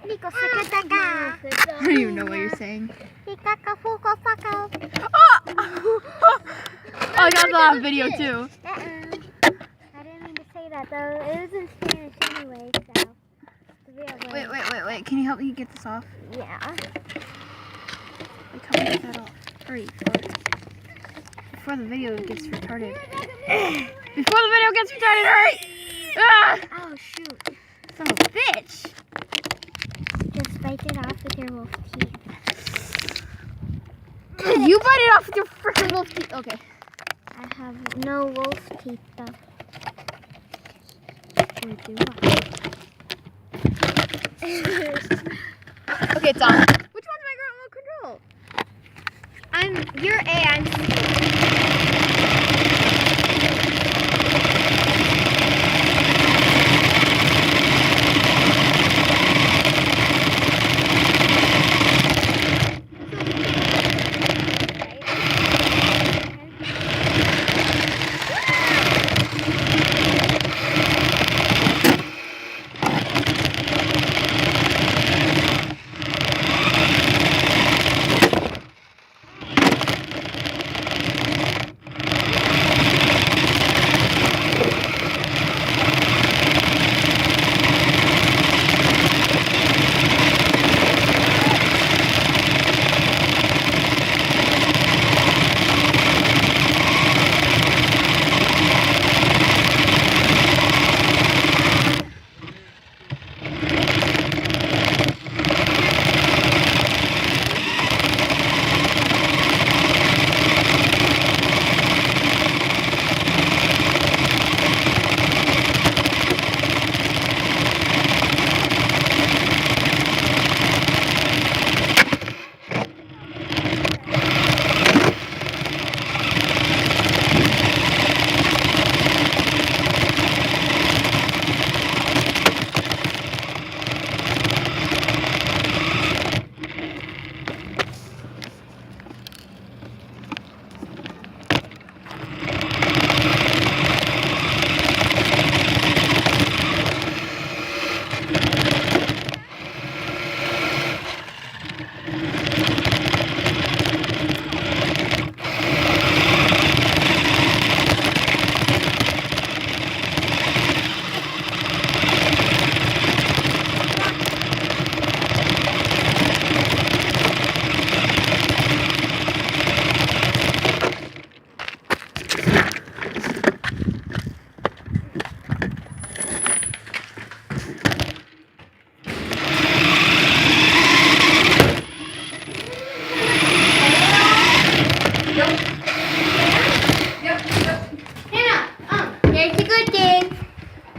I don't even know what you're saying. Oh! Oh, I got that on video too. I didn't mean to say that though. It was in Spanish anyway, so. Wait. Can you help me get this off? Yeah. Like, how do I get that off? Hurry. Before the video gets retarded. Before the video gets retarded, hurry! Ah! Oh shoot. Son of a bitch! Just bite it off with your wolf teeth. You bite it off with your freaking wolf teeth. Okay. I have no wolf teeth though. Or do Okay, it's on. Which one's my remote control? You're A, I'm C.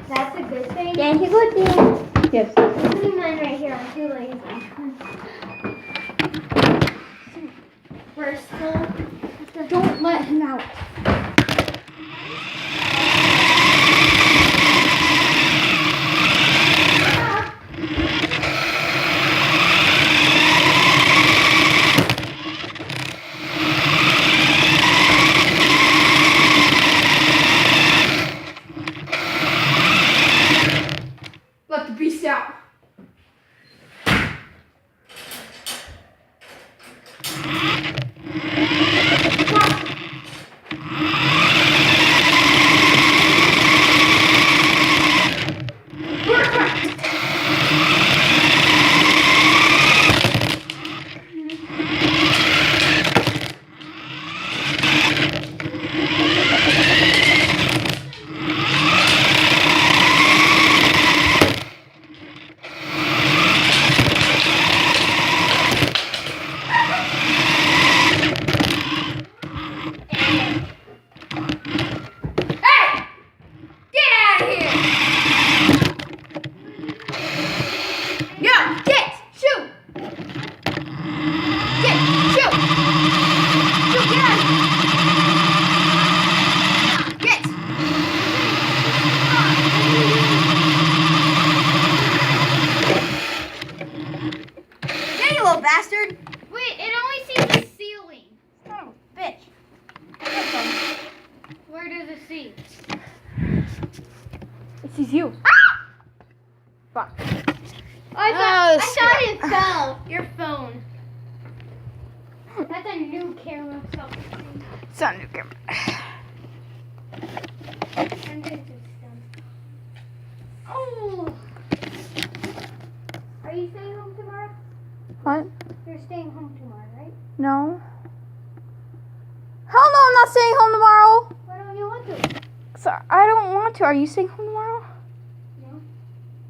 That's a good thing. Yankee good thing. Yes. I'm putting mine right here. I'm too lazy. We're still. Don't let him out. Let the beast out. Bastard! Wait, it only sees the ceiling. Oh, bitch. Where does it see? It sees you. Fuck. I thought it fell. Your phone. That's a new camera. It's not a new camera. I'm gonna do some. Oh. Are you staying home tomorrow? What? You're staying home tomorrow, right? No. Hell no, I'm not staying home tomorrow. Why don't you want to? So I don't want to. Are you staying home tomorrow? No.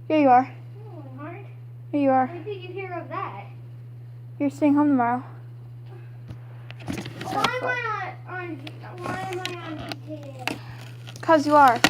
Yeah, you are. No, I'm not. Yeah, you are. When did you hear of that? You're staying home tomorrow. Why am I on GTA? Cause you are.